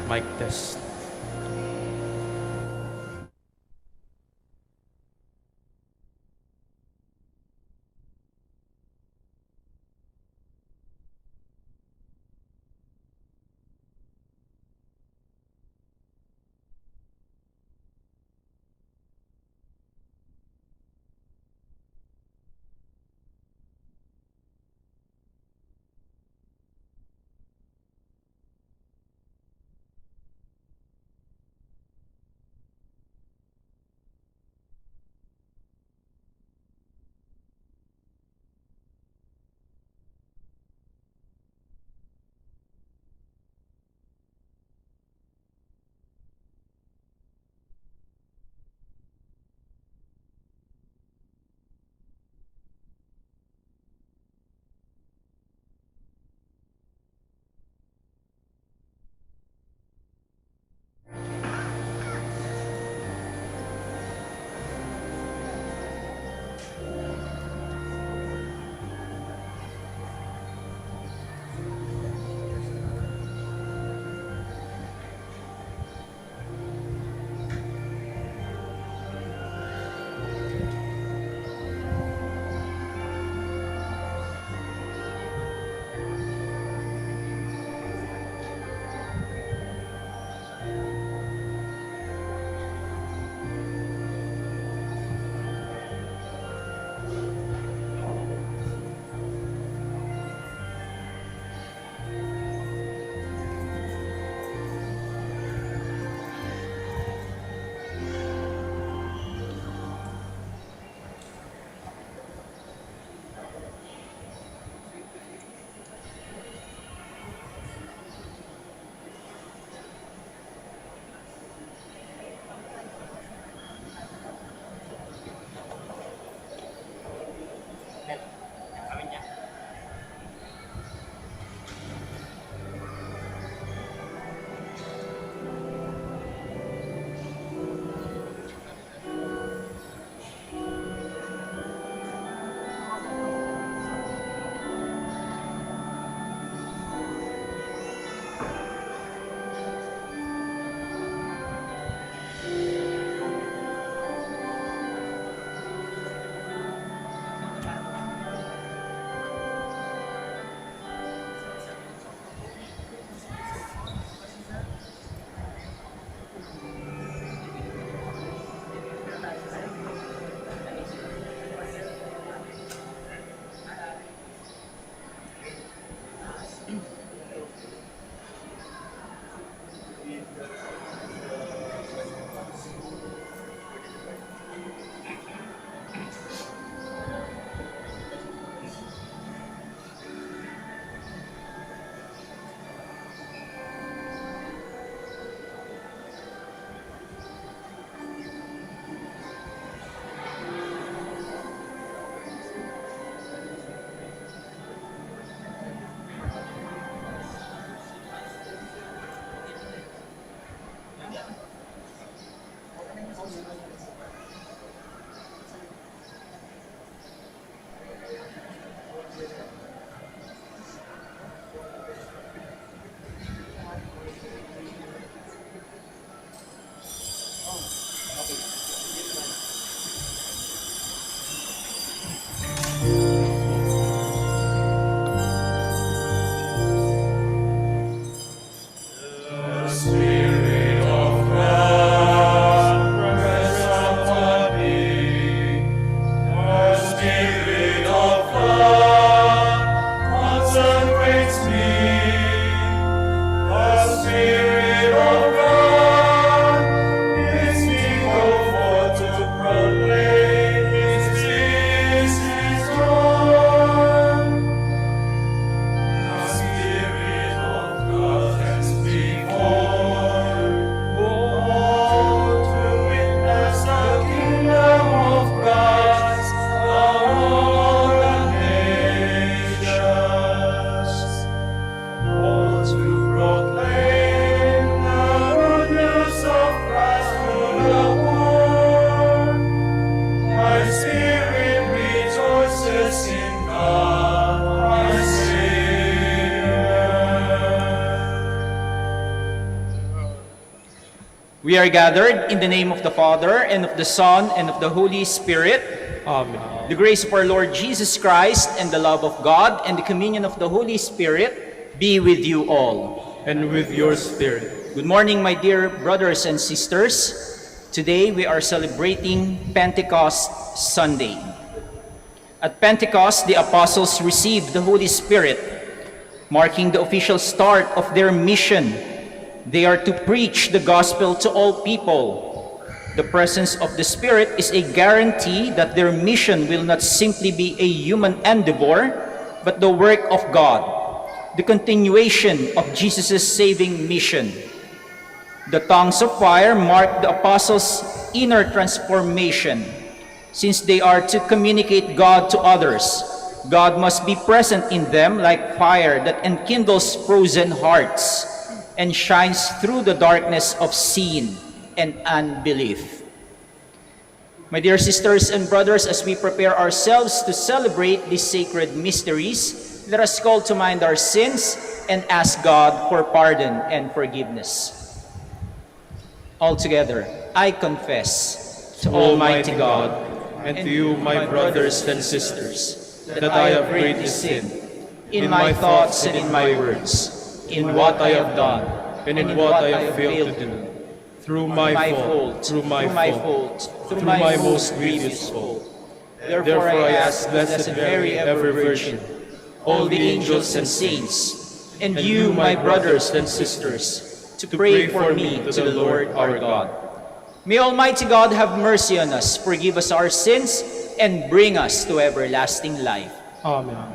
Mic test. We are gathered in the name of the Father, and of the Son, and of the Holy Spirit. Amen. The grace of our Lord Jesus Christ, and the love of God, and the communion of the Holy Spirit be with you all. And with your spirit. Good morning, my dear brothers and sisters. Today we are celebrating Pentecost Sunday. At Pentecost, the apostles received the Holy Spirit, marking the official start of their mission. They are to preach the gospel to all people. The presence of the Spirit is a guarantee that their mission will not simply be a human endeavor, but the work of God, the continuation of Jesus' saving mission. The tongues of fire mark the apostles' inner transformation. Since they are to communicate God to others, God must be present in them like fire that enkindles frozen hearts and shines through the darkness of sin and unbelief. My dear sisters and brothers, as we prepare ourselves to celebrate these sacred mysteries, let us call to mind our sins and ask God for pardon and forgiveness. Altogether, I confess to Almighty God and to you, my brothers and sisters, that I have greatly sinned in my thoughts and in my words, in what I have done and in what I have failed to do, through my fault, through my most grievous fault. Therefore I ask Blessed Mary, ever Virgin, all the angels and saints, and you, my brothers and sisters, to pray for me to the Lord our God. May Almighty God have mercy on us, forgive us our sins, and bring us to everlasting life. Amen.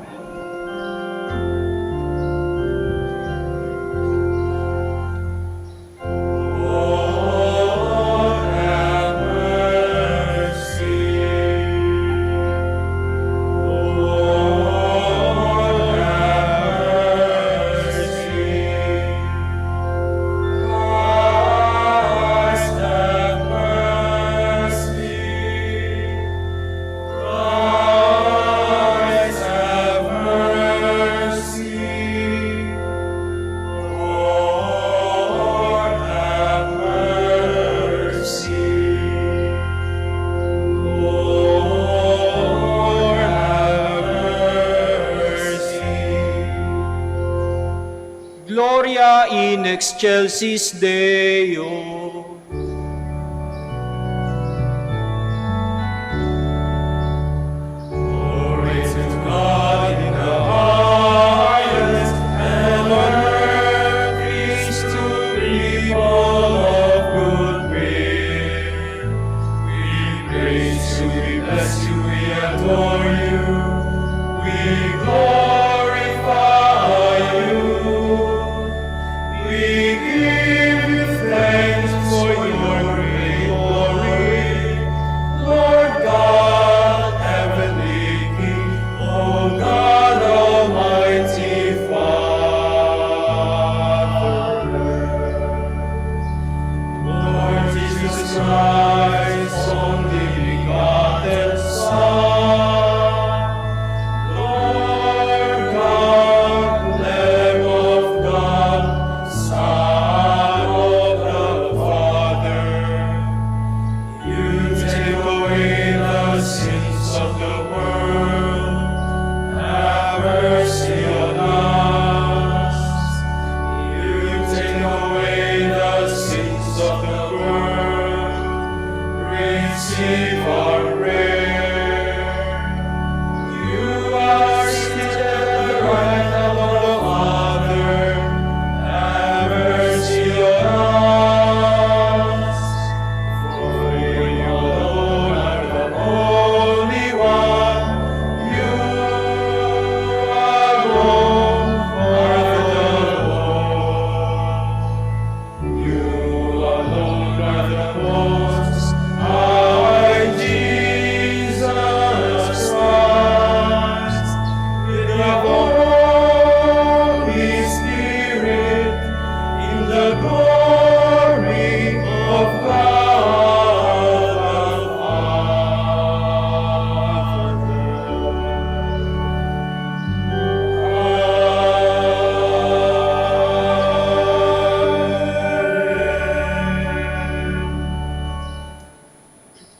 Gloria in excelsis Deo. Glory to God in the highest, and on earth peace to people of good will. We praise you, we bless you, we adore you, we glorify you. We give you thanks for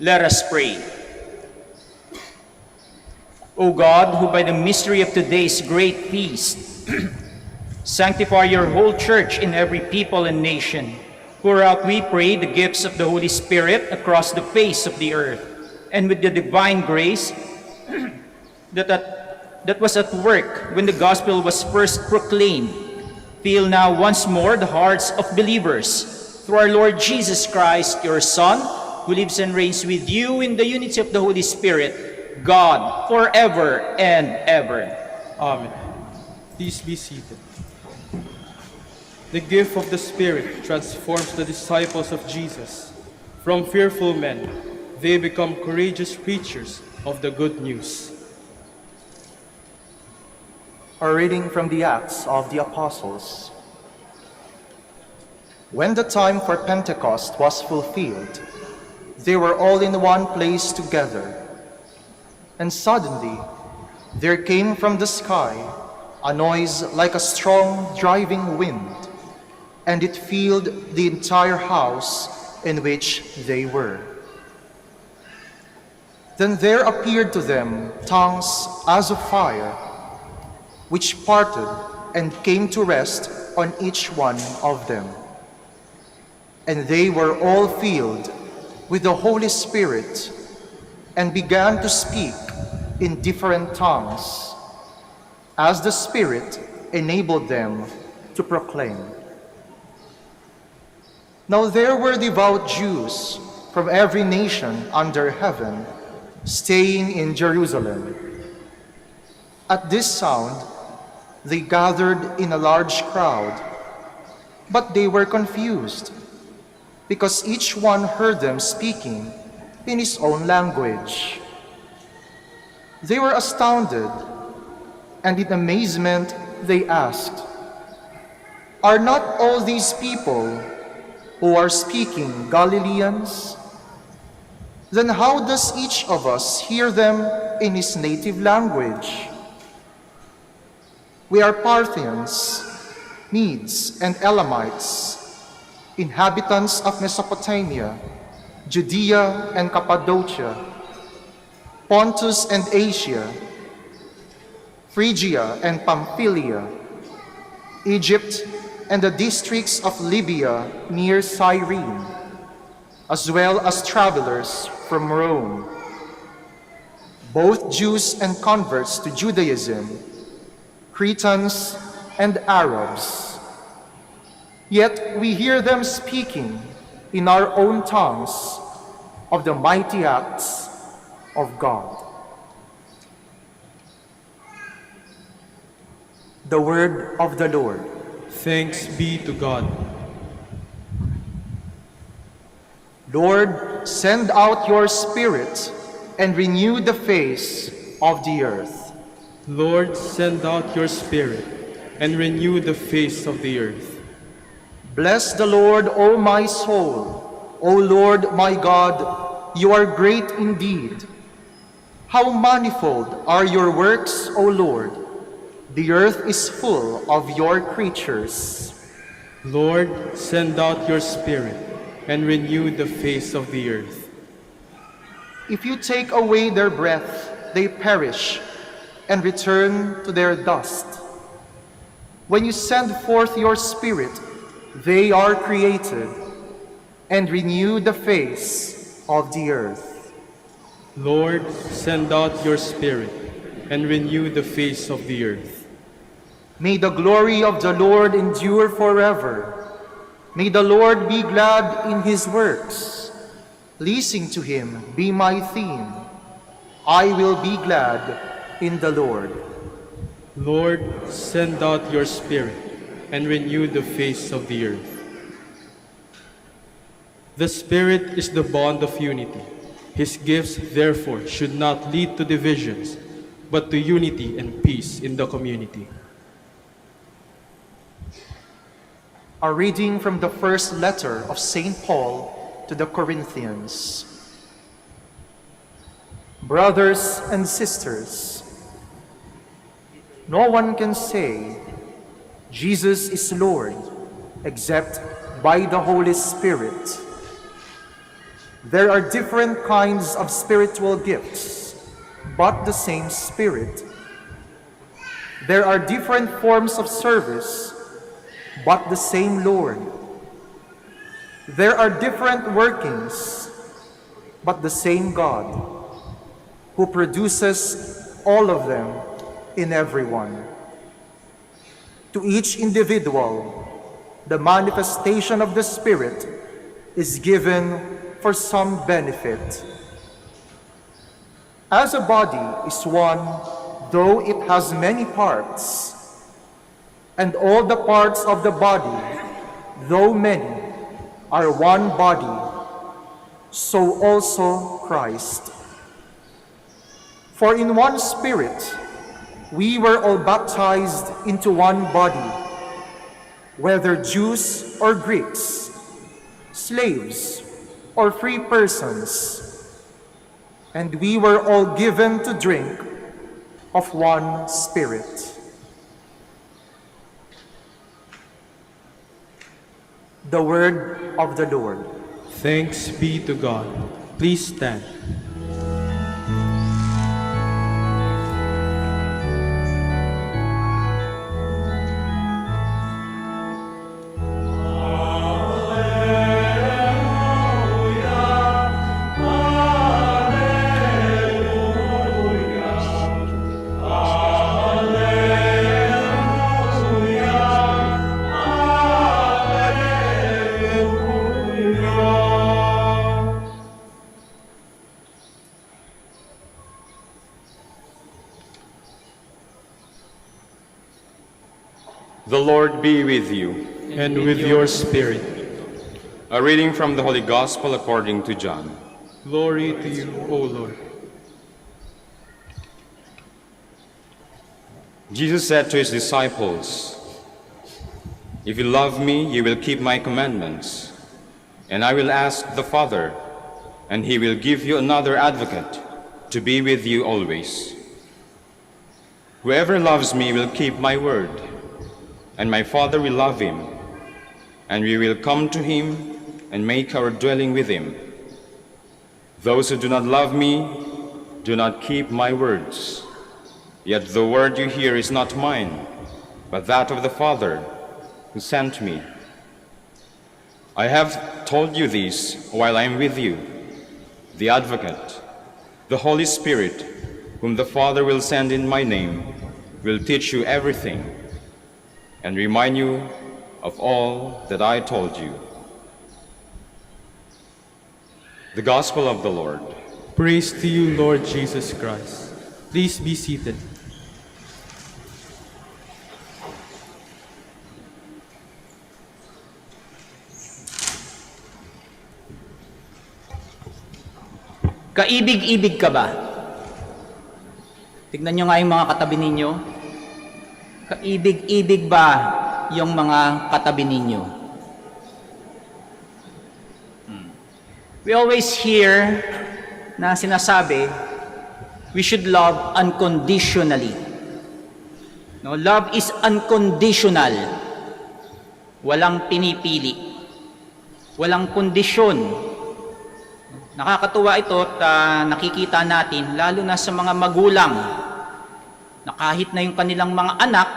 Let us pray. O God, who by the mystery of today's great feast sanctify your whole church in every people and nation, pour out, we pray, the gifts of the Holy Spirit across the face of the earth, and with the divine grace that was at work when the gospel was first proclaimed, fill now once more the hearts of believers through our Lord Jesus Christ, your Son, who lives and reigns with you in the unity of the Holy Spirit, God, forever and ever. Amen. Please be seated. The gift of the Spirit transforms the disciples of Jesus. From fearful men, they become courageous preachers of the good news. A reading from the Acts of the Apostles. When the time for Pentecost was fulfilled, they were all in one place together. And suddenly there came from the sky a noise like a strong driving wind, and it filled the entire house in which they were. Then there appeared to them tongues as of fire, which parted and came to rest on each one of them. And they were all filled with the Holy Spirit and began to speak in different tongues, as the Spirit enabled them to proclaim. Now there were devout Jews from every nation under heaven staying in Jerusalem. At this sound, they gathered in a large crowd, but they were confused, because each one heard them speaking in his own language. They were astounded, and in amazement they asked, "Are not all these people who are speaking Galileans? Then how does each of us hear them in his native language? We are Parthians, Medes, and Elamites, inhabitants of Mesopotamia, Judea and Cappadocia, Pontus and Asia, Phrygia and Pamphylia, Egypt and the districts of Libya near Cyrene, as well as travelers from Rome, both Jews and converts to Judaism, Cretans and Arabs. Yet we hear them speaking in our own tongues of the mighty acts of God." The word of the Lord. Thanks be to God. Lord, send out your Spirit and renew the face of the earth. Lord, send out your Spirit and renew the face of the earth. Bless the Lord, O my soul. O Lord, my God, you are great indeed. How manifold are your works, O Lord. The earth is full of your creatures. Lord, send out your Spirit and renew the face of the earth. If you take away their breath, they perish and return to their dust. When you send forth your Spirit, they are created and renew the face of the earth. Lord, send out your Spirit and renew the face of the earth. May the glory of the Lord endure forever. May the Lord be glad in his works. Listening to him be my theme. I will be glad in the Lord. Lord, send out your Spirit and renew the face of the earth. The Spirit is the bond of unity. His gifts, therefore, should not lead to divisions, but to unity and peace in the community. A reading from the first letter of St. Paul to the Corinthians. Brothers and sisters, no one can say Jesus is Lord except by the Holy Spirit. There are different kinds of spiritual gifts, but the same Spirit. There are different forms of service, but the same Lord. There are different workings, but the same God, who produces all of them in everyone. To each individual, the manifestation of the Spirit is given for some benefit. As a body is one, though it has many parts, and all the parts of the body, though many, are one body, so also Christ. For in one Spirit we were all baptized into one body, whether Jews or Greeks, slaves or free persons, and we were all given to drink of one Spirit. The word of the Lord. Thanks be to God. Please stand. The Lord be with you. And with your spirit. A reading from the Holy Gospel according to John. Glory to you, O Lord. Jesus said to his disciples, "If you love me, you will keep my commandments, and I will ask the Father, and he will give you another advocate to be with you always. Whoever loves me will keep my word, and my Father will love him, and we will come to him and make our dwelling with him. Those who do not love me do not keep my words. Yet the word you hear is not mine, but that of the Father who sent me. I have told you this while I am with you, the Advocate, the Holy Spirit, whom the Father will send in my name, will teach you everything and remind you of all that I told you." The Gospel of the Lord. Praise to you, Lord Jesus Christ. Please be seated. Kaibig-ibig ka ba? Tignan nyo nga yung mga katabi ninyo. Kaibig-ibig ba yung mga katabi ninyo? We always hear na sinasabi, we should love unconditionally. No, love is unconditional. Walang pinipili. Walang kondisyon. Nakakatuwa ito at nakikita natin, lalo na sa mga magulang, na kahit na yung kanilang mga anak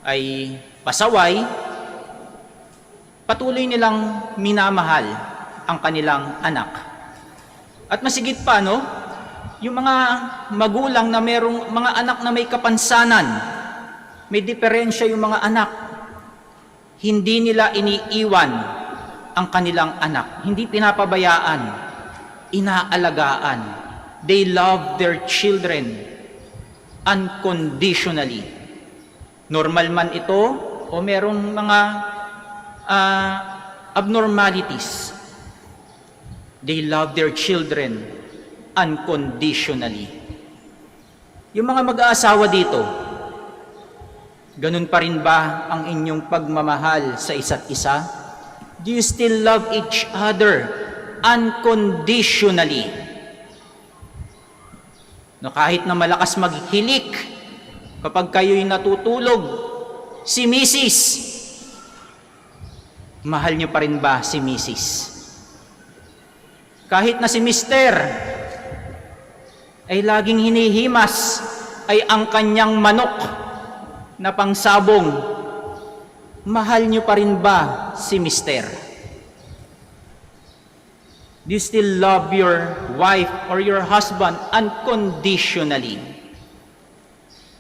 ay pasaway, patuloy nilang minamahal ang kanilang anak. At masigit pa, no? Yung mga magulang na merong mga anak na may kapansanan, may diferensya yung mga anak, hindi nila iniiwan ang kanilang anak. Hindi pinapabayaan, inaalagaan. They love their children unconditionally. Normal man ito o merong mga abnormalities. They love their children unconditionally. Yung mga mag-aasawa dito, ganun pa rin ba ang inyong pagmamahal sa isa't isa? Do you still love each other unconditionally? No, kahit na malakas maghilik kapag kayo'y natutulog, si Mrs., mahal niyo pa rin ba si Mrs.? Kahit na si Mister ay laging hinihimas ay ang kanyang manok na pangsabong, mahal nyo pa rin ba si Mister? Do you still love your wife or your husband unconditionally?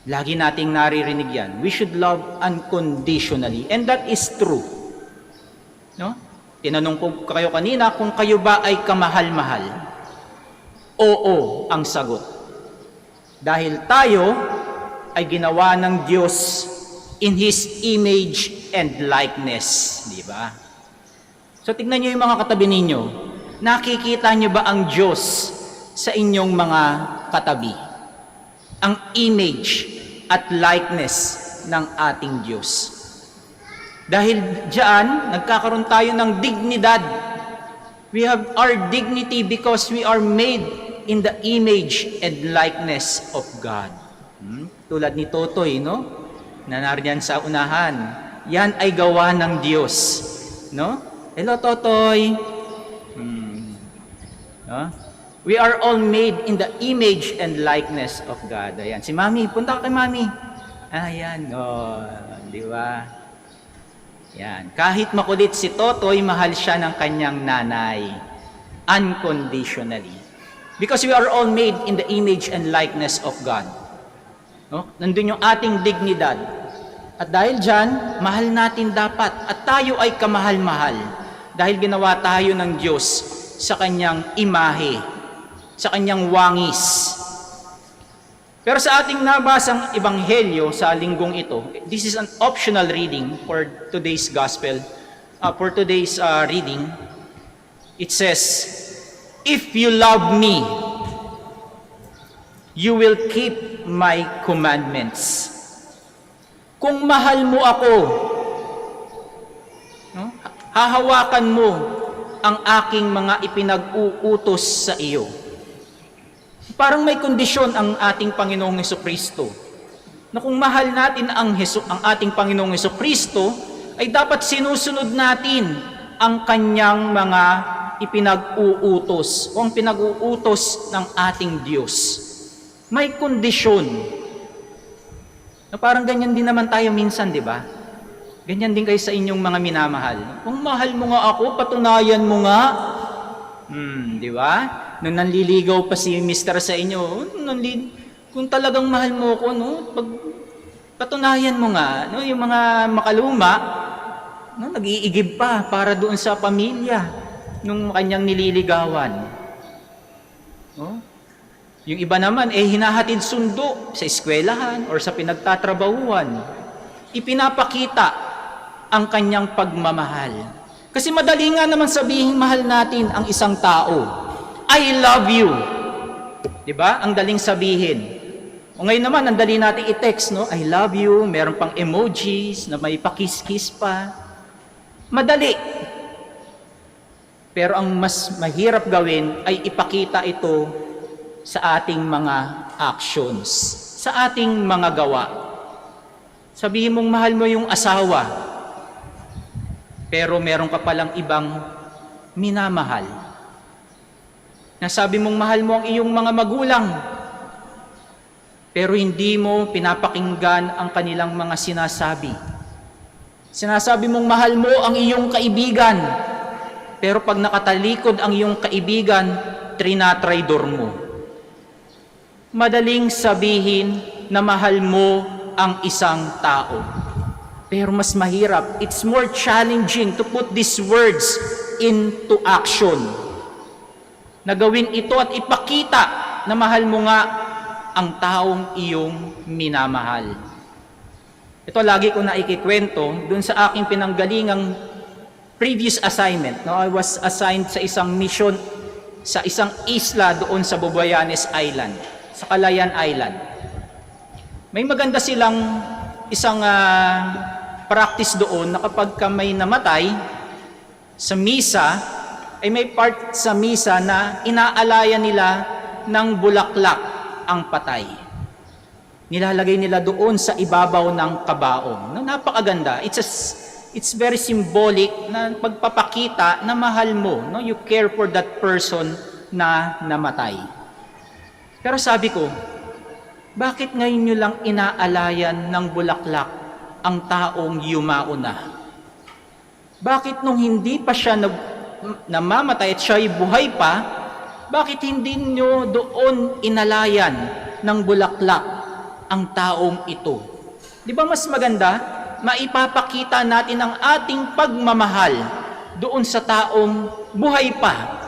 Lagi nating naririnig yan. We should love unconditionally. And that is true. No? Tinanong ko kayo kanina kung kayo ba ay kamahal-mahal. Oo ang sagot. Dahil tayo ay ginawa ng Diyos in His image and likeness. Di ba? So tignan nyo yung mga katabi ninyo. Nakikita nyo ba ang Diyos sa inyong mga katabi? Ang image at likeness ng ating Diyos. Dahil diyan, nagkakaroon tayo ng dignidad. We have our dignity because we are made in the image and likeness of God. Tulad ni Totoy, no? Na nariyan sa unahan. Yan ay gawa ng Diyos. No? Hello, Totoy. No? We are all made in the image and likeness of God. Ayan. Si Mami, punta ka kay Mami. Ayan. Oh, di ba? Yan. Kahit makulit si Totoy, mahal siya ng kanyang nanay. Unconditionally. Because we are all made in the image and likeness of God. No? Nandun yung ating dignidad. At dahil dyan, mahal natin dapat. At tayo ay kamahal-mahal. Dahil ginawa tayo ng Diyos sa kanyang imahe, sa kanyang wangis. Pero sa ating nabasang ebanghelyo sa linggong ito, this is an optional reading for today's gospel, for today's reading. It says, "If you love me, you will keep my commandments." Kung mahal mo ako, no? Hahawakan mo ang aking mga ipinag-uutos sa iyo. Parang may kondisyon ang ating Panginoong Hesukristo. Na kung mahal natin ang ating Panginoong Hesukristo, ay dapat sinusunod natin ang kanyang mga ipinag-uutos o ang pinag-uutos ng ating Diyos. May kondisyon. Na parang ganyan din naman tayo minsan, di ba? Ganyan din kayo sa inyong mga minamahal. Kung mahal mo nga ako, patunayan mo nga. Di ba? Nung nanliligaw pa si Mister sa inyo, kung talagang mahal mo ako, no, patunayan mo nga. No, yung mga makaluma, no, nag-iigib pa para doon sa pamilya nung kanyang nililigawan. No? Yung iba naman, hinahatid sundo sa eskwelahan or sa pinagtatrabahuan. Ipinapakita ang kanyang pagmamahal. Kasi madali nga naman sabihin mahal natin ang isang tao. I love you. Diba? Ang daling sabihin. O ngayon naman, ang dali natin i-text, no? I love you. Meron pang emojis na may pakis-kiss pa. Madali. Pero ang mas mahirap gawin ay ipakita ito sa ating mga actions, sa ating mga gawa. Sabihin mong mahal mo yung asawa, pero meron ka palang ibang minamahal. Nasabi mong mahal mo ang iyong mga magulang, pero hindi mo pinapakinggan ang kanilang mga sinasabi. Sinasabi mong mahal mo ang iyong kaibigan, pero pag nakatalikod ang iyong kaibigan, trinatraidor mo. Madaling sabihin na mahal mo ang isang tao. Pero mas mahirap, it's more challenging to put these words into action. Nagawin ito at ipakita na mahal mo nga ang taong iyong minamahal. Ito lagi ko na ikikwento dun sa aking pinanggalingang previous assignment. No? I was assigned sa isang mission sa isang isla doon sa Boboyanes Island, sa Calayan Island. May maganda silang isang practice doon na kapag ka may namatay sa misa, ay may part sa misa na inaalaya nila ng bulaklak ang patay. Nilalagay nila doon sa ibabaw ng kabaong. Napakaganda. It's very symbolic na pagpapakita na mahal mo, no? You care for that person na namatay. Pero sabi ko, bakit ngayon nyo lang inaalayan ng bulaklak ang taong yumao na? Bakit nung hindi pa siya namamatay at siya'y buhay pa, bakit hindi nyo doon inalayan ng bulaklak ang taong ito? Di ba mas maganda? Maipapakita natin ang ating pagmamahal doon sa taong buhay pa,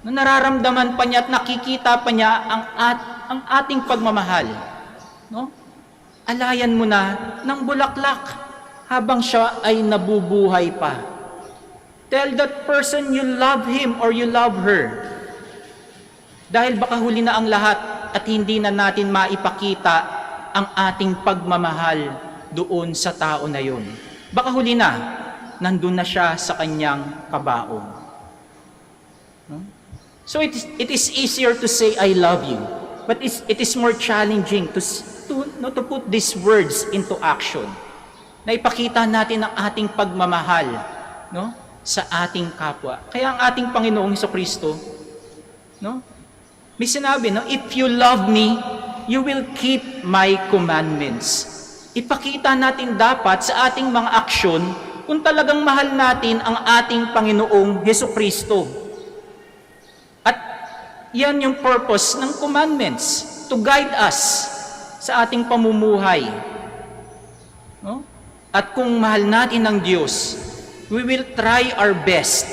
na nararamdaman pa niya at nakikita pa niya ang ating pagmamahal. No? Alayan mo na ng bulaklak habang siya ay nabubuhay pa. Tell that person you love him or you love her. Dahil baka huli na ang lahat at hindi na natin maipakita ang ating pagmamahal doon sa tao na yun. Baka huli na, nandun na siya sa kanyang kabaong. So it is easier to say, I love you. But it is more challenging to put these words into action. Na ipakita natin ang ating pagmamahal, no, sa ating kapwa. Kaya ang ating Panginoong Jesucristo, no, may sinabi, no, if you love me, you will keep my commandments. Ipakita natin dapat sa ating mga aksyon kung talagang mahal natin ang ating Panginoong Jesucristo. At yan yung purpose ng commandments, to guide us sa ating pamumuhay. No? At kung mahal natin ang Diyos, we will try our best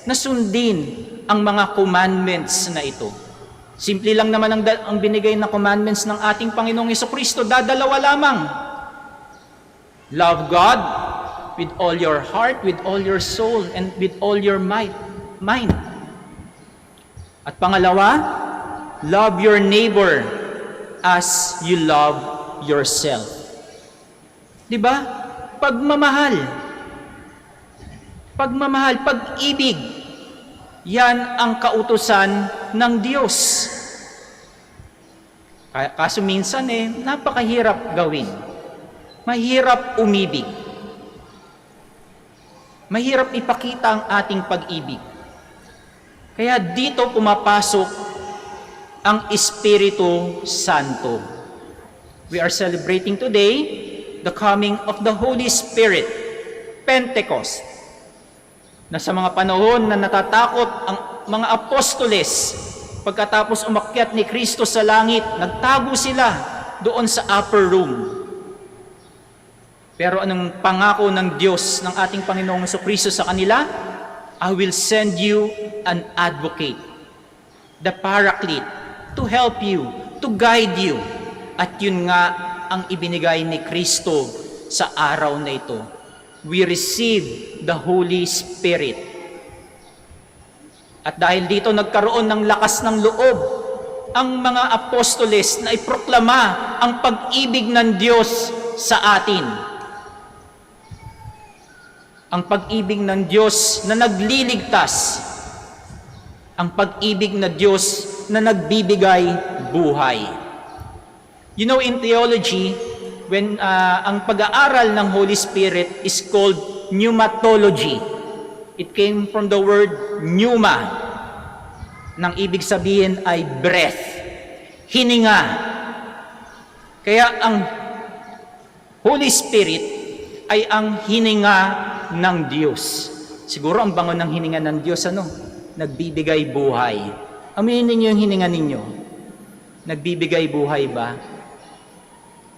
na sundin ang mga commandments na ito. Simple lang naman ang binigay na commandments ng ating Panginoong Jesucristo, dadalawa lamang. Love God with all your heart, with all your soul, and with all your mind. At pangalawa, love your neighbor as you love yourself. Diba? Pagmamahal, pag-ibig, yan ang kautusan ng Diyos. Kaso minsan napakahirap gawin. Mahirap umibig. Mahirap ipakita ang ating pag-ibig. Kaya dito pumapasok ang Espiritu Santo. We are celebrating today the coming of the Holy Spirit, Pentecost. Na sa mga panahon na natatakot ang mga apostoles, pagkatapos umakyat ni Kristo sa langit, nagtago sila doon sa upper room. Pero anong pangako ng Diyos, ng ating Panginoong Jesucristo sa kanila? I will send you an advocate, the paraclete, to help you, to guide you. At yun nga ang ibinigay ni Kristo sa araw na ito. We receive the Holy Spirit. At dahil dito nagkaroon ng lakas ng loob ang mga apostoles na iproklama ang pag-ibig ng Diyos sa atin. Ang pag-ibig ng Diyos na nagliligtas. Ang pag-ibig na Diyos na nagbibigay buhay. You know, in theology, when ang pag-aaral ng Holy Spirit is called pneumatology. It came from the word pneuma. Nang ibig sabihin ay breath, hininga. Kaya ang Holy Spirit ay ang hininga ng Diyos. Siguro ang bango ng hininga ng Diyos, nagbibigay buhay. Aminin ninyo yung hininga ninyo. Nagbibigay buhay ba?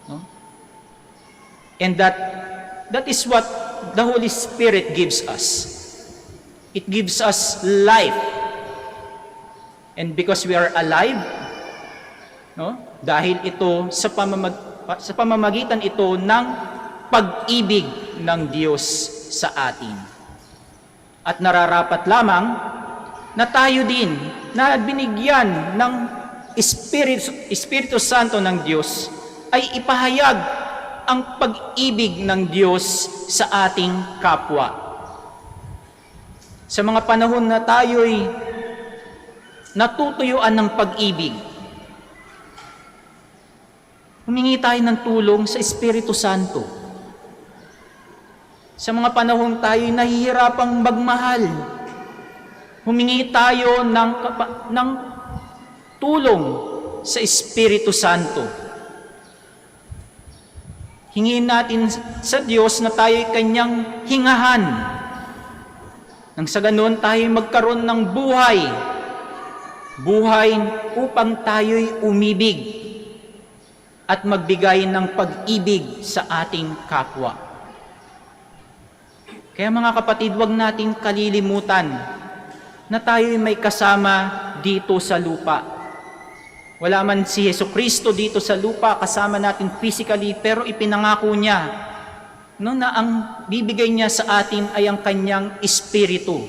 No? And that is what the Holy Spirit gives us. It gives us life. And because we are alive, no? Dahil ito sa pamamagitan ito ng pag-ibig ng Diyos sa atin. At nararapat lamang na tayo din na binigyan ng Espiritu Santo ng Diyos ay ipahayag ang pag-ibig ng Diyos sa ating kapwa. Sa mga panahon na tayo'y natutuyuan ng pag-ibig, humingi tayo ng tulong sa Espiritu Santo. Sa mga panahong tayo'y nahihirapang magmahal, humingi tayo ng tulong sa Espiritu Santo. Hingin natin sa Diyos na tayo'y Kanyang hingahan. Nang sa ganon tayo'y magkaroon ng buhay upang tayo'y umibig at magbigay ng pag-ibig sa ating kapwa. Kaya mga kapatid, huwag nating kalilimutan na tayo'y may kasama dito sa lupa. Wala man si Jesucristo dito sa lupa kasama natin physically, pero ipinangako niya na ang bibigay niya sa atin ay ang kanyang Espiritu.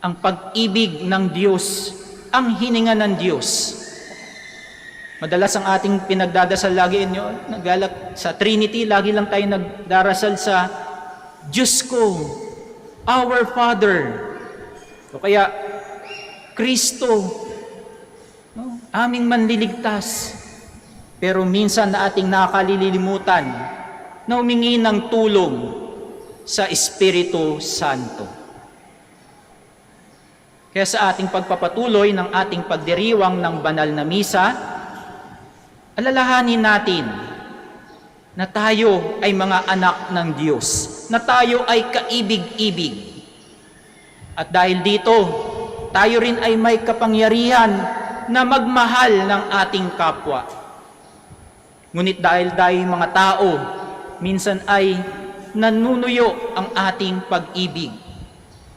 Ang pag-ibig ng Diyos, ang hininga ng Diyos. Madalas ang ating pinagdadasal lagi naglalak sa Trinity, lagi lang tayo nagdarasal sa Diyos ko, our Father. O kaya, Kristo, aming manliligtas. Pero minsan na ating nakalilimutan na humingi ng tulong sa Espiritu Santo. Kaya sa ating pagpapatuloy ng ating pagdiriwang ng banal na misa, alalahanin natin na tayo ay mga anak ng Diyos, na tayo ay kaibig-ibig. At dahil dito, tayo rin ay may kapangyarihan na magmahal ng ating kapwa. Ngunit dahil tayo mga tao, minsan ay nanunuyo ang ating pag-ibig.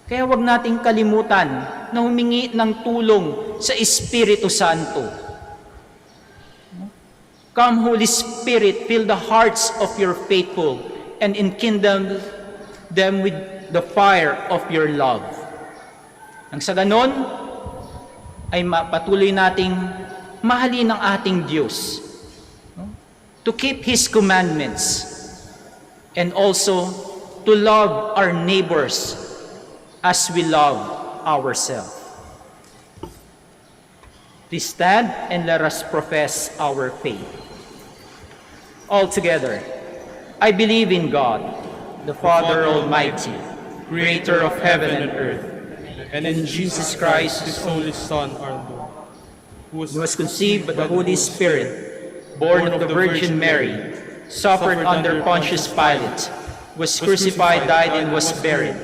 Kaya huwag nating kalimutan na humingi ng tulong sa Espiritu Santo. Come, Holy Spirit, fill the hearts of your faithful and enkindle them with the fire of your love. Nang sa ganon, ay patuloy nating mahalin ang ating Diyos, to keep His commandments, and also to love our neighbors as we love ourselves. Please stand and let us profess our faith. All together, I believe in God, the Father Almighty, creator of heaven and earth, and in Jesus Christ, His only Son, our Lord, who was conceived by the Holy Spirit, born of the Virgin Mary, suffered under Pontius Pilate, was crucified, died, and was buried.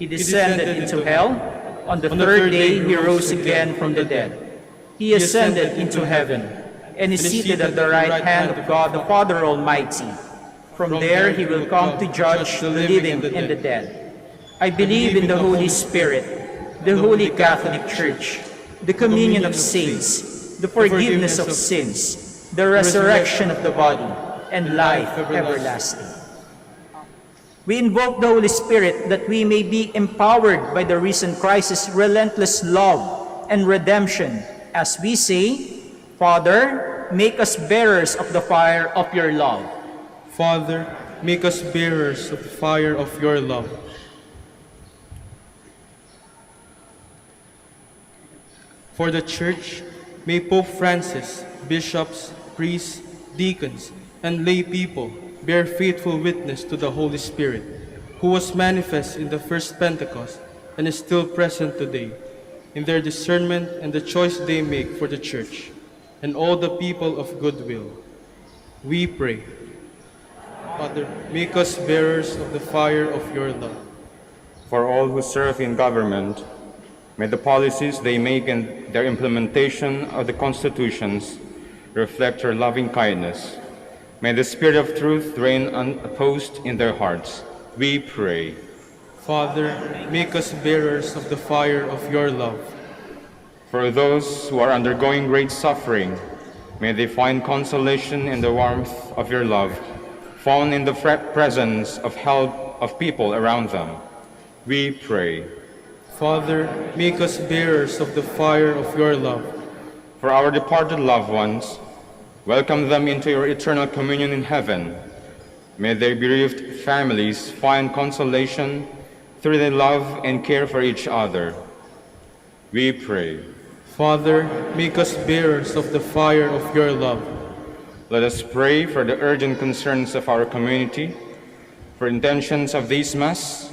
He descended into hell. On the third day, He rose again from the dead. He ascended into heaven, and is seated at the right hand of God the Father Almighty. From there He will come to judge the living and the dead. I believe in the Holy Spirit, the Holy Catholic Church, the communion of saints, the forgiveness of sins, the resurrection of the body, and life everlasting. We invoke the Holy Spirit that we may be empowered by the risen Christ's relentless love and redemption as we say, Father, make us bearers of the fire of your love. Father, make us bearers of the fire of your love. For the Church, may Pope Francis, bishops, priests, deacons, and lay people bear faithful witness to the Holy Spirit, who was manifest in the first Pentecost and is still present today, in their discernment and the choice they make for the Church and all the people of goodwill. We pray. Father, make us bearers of the fire of your love. For all who serve in government, may the policies they make and their implementation of the constitutions reflect your loving kindness. May the Spirit of truth reign unopposed in their hearts. We pray. Father, make us bearers of the fire of your love. For those who are undergoing great suffering, may they find consolation in the warmth of your love, found in the presence of help of people around them. We pray. Father, make us bearers of the fire of your love. For our departed loved ones, welcome them into your eternal communion in heaven. May their bereaved families find consolation through their love and care for each other. We pray. Father, make us bearers of the fire of your love. Let us pray for the urgent concerns of our community, for intentions of this Mass,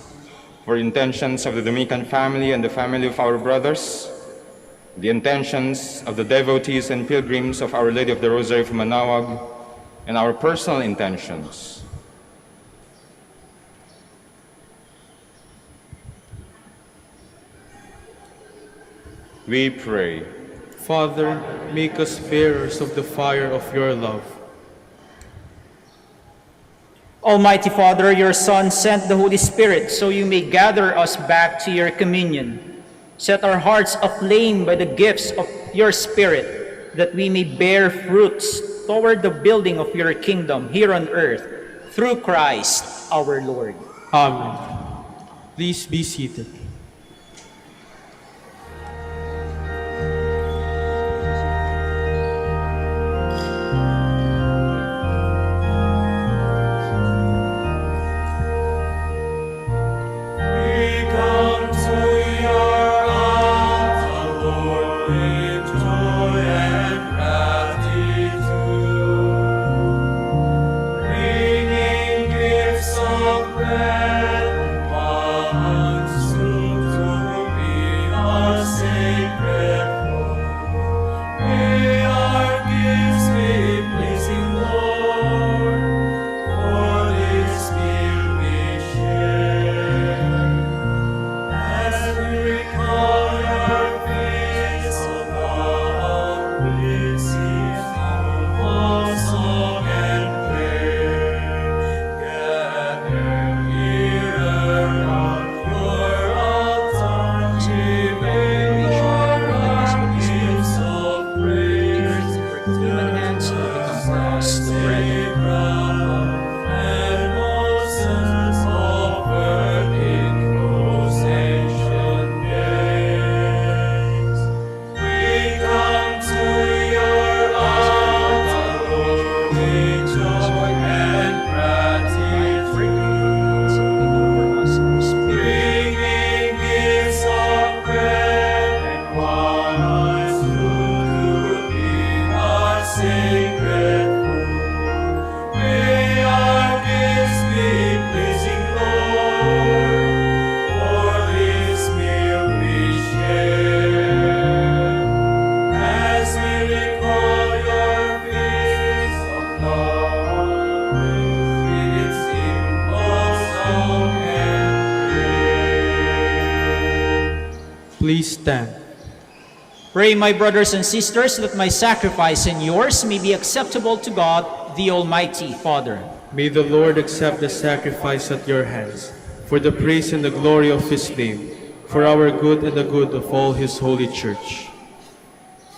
for intentions of the Dominican family and the family of our brothers, the intentions of the devotees and pilgrims of Our Lady of the Rosary from Manaoag, and our personal intentions. We pray. Father, make us bearers of the fire of your love. Almighty Father, your Son sent the Holy Spirit so you may gather us back to your communion. Set our hearts aflame by the gifts of your Spirit, that we may bear fruits toward the building of your kingdom here on earth, through Christ our Lord. Amen. Please be seated. Please stand. Pray, my brothers and sisters, that my sacrifice and yours may be acceptable to God, the Almighty Father. May the Lord accept the sacrifice at your hands, for the praise and the glory of his name, for our good and the good of all his holy church.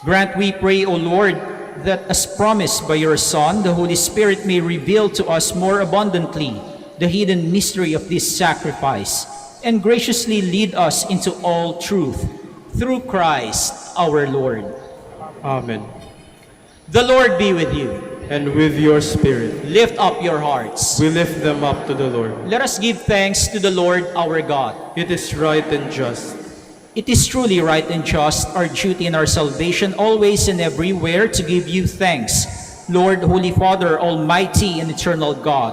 Grant, we pray, O Lord, that as promised by your Son, the Holy Spirit may reveal to us more abundantly the hidden mystery of this sacrifice, and graciously lead us into all truth, through Christ our Lord. Amen. The Lord be with you. And with your spirit. Lift up your hearts. We lift them up to the Lord. Let us give thanks to the Lord our God. It is right and just. It is truly right and just, our duty and our salvation, always and everywhere, to give you thanks, Lord, Holy Father, Almighty and eternal God.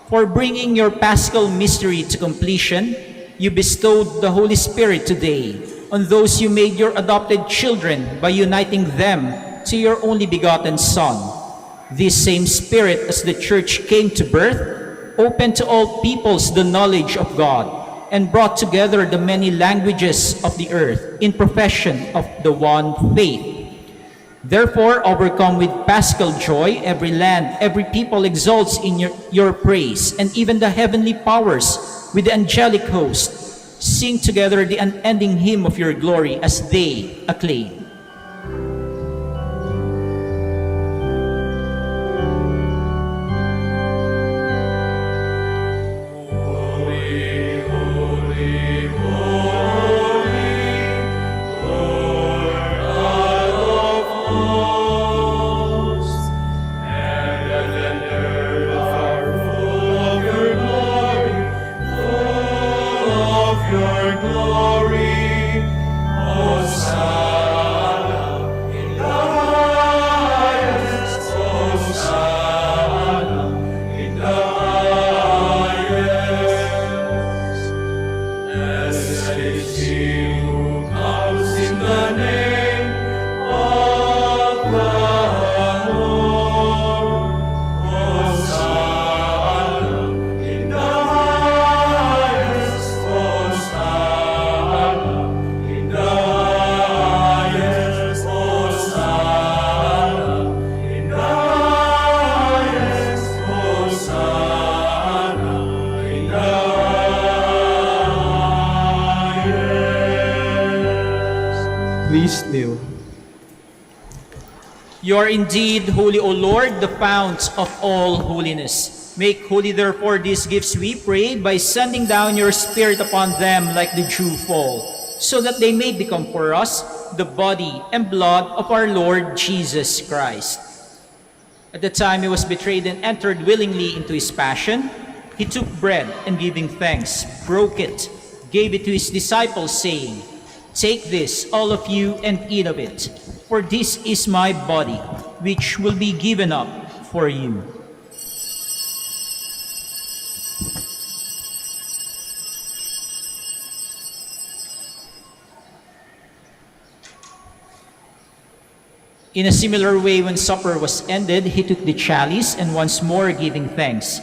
For bringing your Paschal mystery to completion, you bestowed the Holy Spirit today on those you made your adopted children by uniting them to your only begotten Son. This same Spirit, as the Church came to birth, opened to all peoples the knowledge of God, and brought together the many languages of the earth in profession of the one faith. Therefore, overcome with paschal joy, every land, every people exalts in your praise, and even the heavenly powers with the angelic host sing together the unending hymn of your glory as they acclaim. He who comes in the name of the Lord. Hosanna in the highest. Hosanna in the highest. Hosanna in the highest. Hosanna in the highest. Please kneel. You are indeed holy, O Lord, the fount of all holiness. Make holy, therefore, these gifts, we pray, by sending down your Spirit upon them like the dew fall, so that they may become for us the body and blood of our Lord Jesus Christ. At the time he was betrayed and entered willingly into his passion, he took bread and giving thanks, broke it, gave it to his disciples, saying, "Take this, all of you, and eat of it, for this is my body, which will be given up for you." In a similar way, when supper was ended, he took the chalice and once more giving thanks,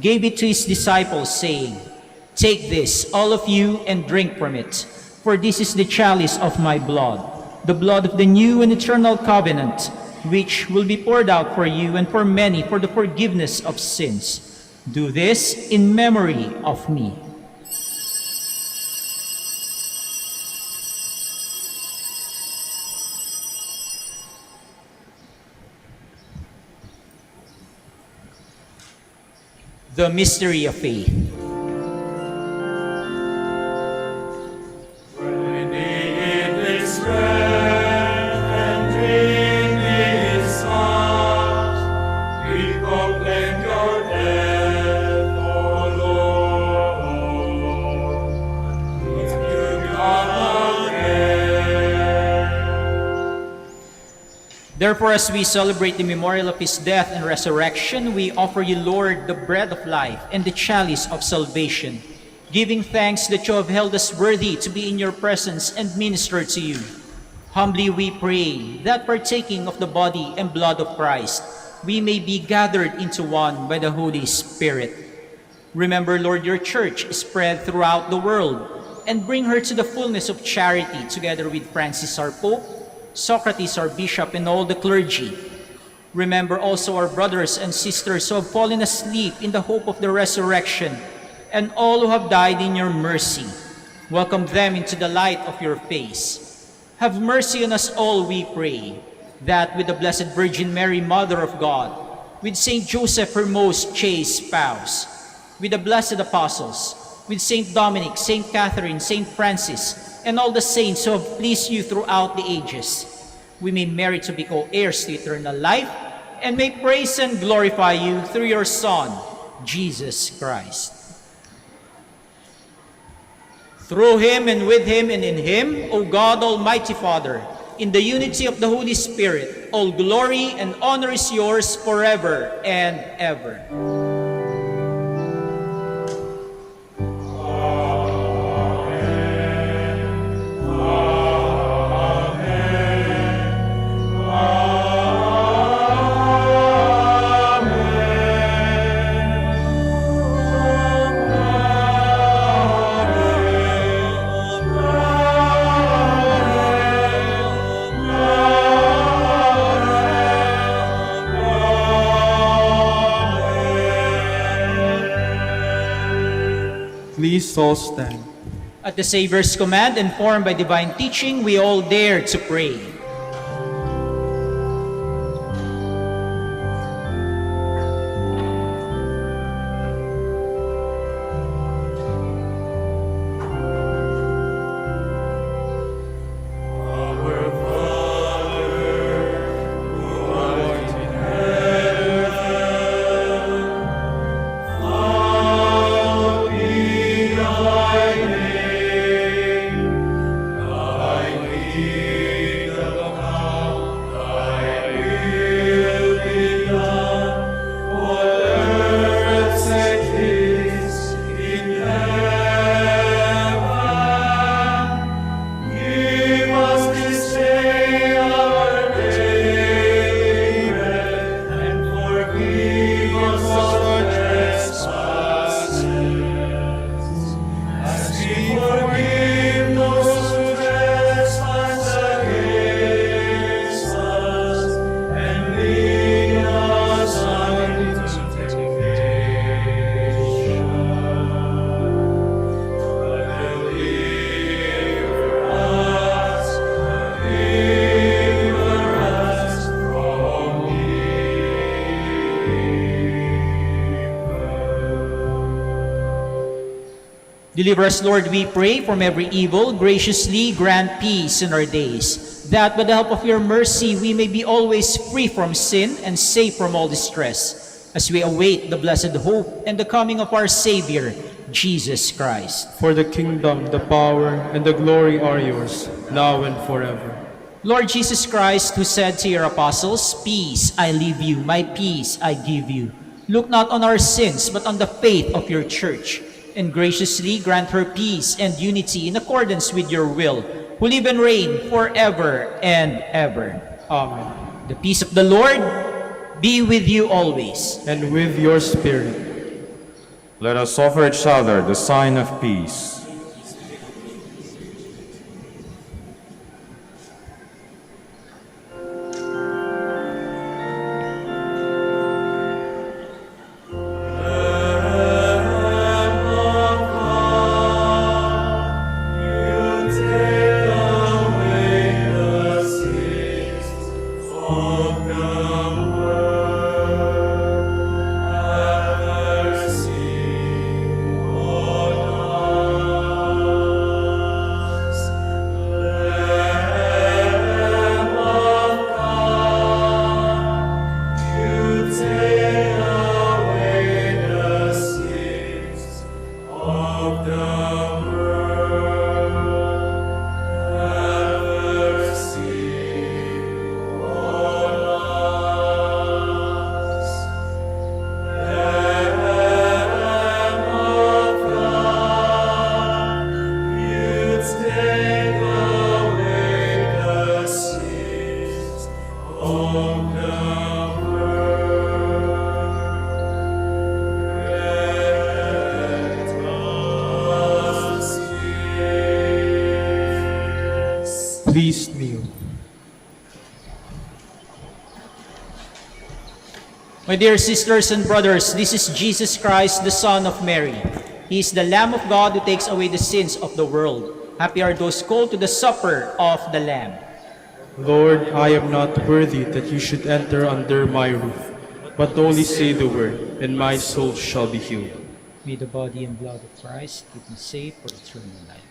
gave it to his disciples, saying, "Take this, all of you, and drink from it, for this is the chalice of my blood, the blood of the new and eternal covenant, which will be poured out for you and for many for the forgiveness of sins. Do this in memory of me." The mystery of faith. When we eat this bread and drink this cup, we proclaim your death, O Lord, till you come again. Therefore, as we celebrate the memorial of his death and resurrection, we offer you, Lord, the bread of life and the chalice of salvation, giving thanks that you have held us worthy to be in your presence and minister to you. Humbly we pray that, partaking of the body and blood of Christ, we may be gathered into one by the Holy Spirit. Remember, Lord, your church spread throughout the world, and bring her to the fullness of charity, together with Francis our Pope, Socrates our Bishop, and all the clergy. Remember also our brothers and sisters who have fallen asleep in the hope of the resurrection, and all who have died in your mercy. Welcome them into the light of your face. Have mercy on us all, we pray, that with the Blessed Virgin Mary, Mother of God, with Saint Joseph, her most chaste spouse, with the blessed apostles, with Saint Dominic, Saint Catherine, Saint Francis, and all the saints who have pleased you throughout the ages, we may merit to be co-heirs to eternal life, and may praise and glorify you through your Son, Jesus Christ. Through him, and with him, and in him, O God, Almighty Father, in the unity of the Holy Spirit, all glory and honor is yours forever and ever. Please all stand. At the Savior's command, informed by divine teaching, we all dare to pray. Thy Forgive those who trespass against us, and lead us not into temptation, but deliver us from evil. Deliver us, Lord, we pray, from every evil. Graciously grant peace in our days, that by the help of your mercy we may be always free from sin and safe from all distress, as we await the blessed hope and the coming of our Savior, Jesus Christ. For the kingdom, the power, and the glory are yours, now and forever. Lord Jesus Christ, who said to your apostles, "Peace I leave you, my peace I give you," look not on our sins, but on the faith of your church, and graciously grant her peace and unity in accordance with your will, who live and reign forever and ever. Amen. The peace of the Lord be with you always. And with your spirit. Let us offer each other the sign of peace. Please kneel. My dear sisters and brothers, this is Jesus Christ, the Son of Mary. He is the Lamb of God who takes away the sins of the world. Happy are those called to the supper of the Lamb. Lord, I am not worthy that you should enter under my roof, but only say the word, and my soul shall be healed. May the body and blood of Christ keep me safe for eternal life.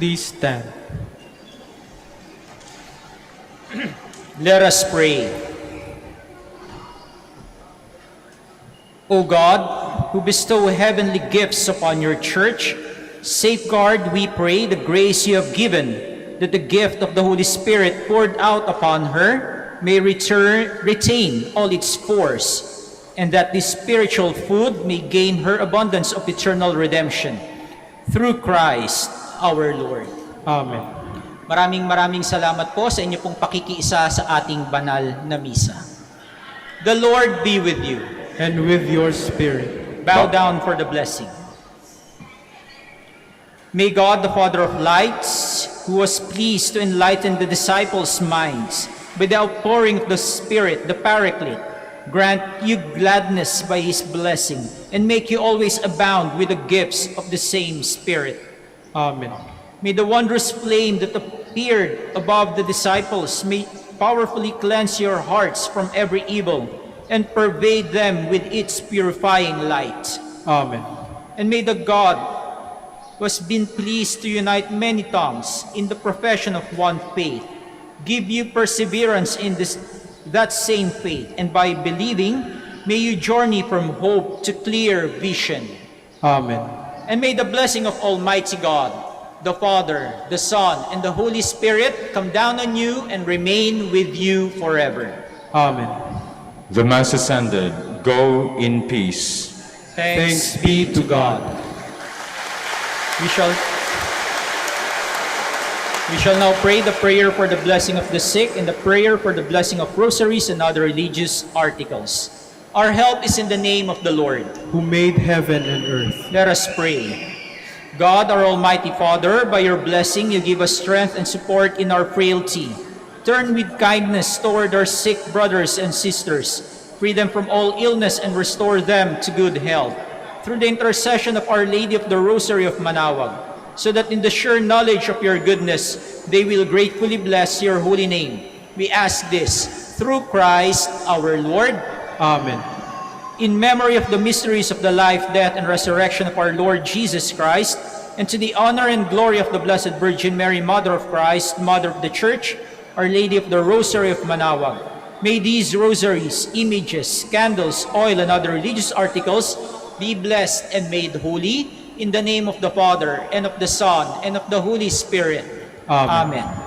Please stand. Let us pray. O God, who bestow heavenly gifts upon your church, safeguard, we pray, the grace you have given, that the gift of the Holy Spirit poured out upon her may retain all its force, and that this spiritual food may gain her abundance of eternal redemption. Through Christ our Lord. Amen. Maraming salamat po sa inyo pong pakikiisa sa ating banal na misa. The Lord be with you. And with your spirit. Bow down for the blessing. May God, the Father of lights, who was pleased to enlighten the disciples' minds by the outpouring of the Spirit, the Paraclete, grant you gladness by His blessing and make you always abound with the gifts of the same Spirit. Amen. May the wondrous flame that appeared above the disciples may powerfully cleanse your hearts from every evil and pervade them with its purifying light. Amen. And may the God who has been pleased to unite many tongues in the profession of one faith give you perseverance in that same faith, and by believing, may you journey from hope to clear vision. Amen. And may the blessing of Almighty God, the Father, the Son, and the Holy Spirit come down on you and remain with you forever. Amen. The Mass is ended. Go in peace. Thanks be to God. We shall now pray the prayer for the blessing of the sick and the prayer for the blessing of rosaries and other religious articles. Our help is in the name of the Lord, Who made heaven and earth. Let us pray. God, our Almighty Father, by your blessing you give us strength and support in our frailty. Turn with kindness toward our sick brothers and sisters. Free them from all illness and restore them to good health. Through the intercession of Our Lady of the Rosary of Manaoag, so that in the sure knowledge of your goodness, they will gratefully bless your holy name. We ask this through Christ our Lord. Amen. In memory of the mysteries of the life, death, and resurrection of our Lord Jesus Christ, and to the honor and glory of the Blessed Virgin Mary, Mother of Christ, Mother of the Church, Our Lady of the Rosary of Manaoag, may these rosaries, images, candles, oil, and other religious articles be blessed and made holy in the name of the Father, and of the Son, and of the Holy Spirit. Amen. Amen.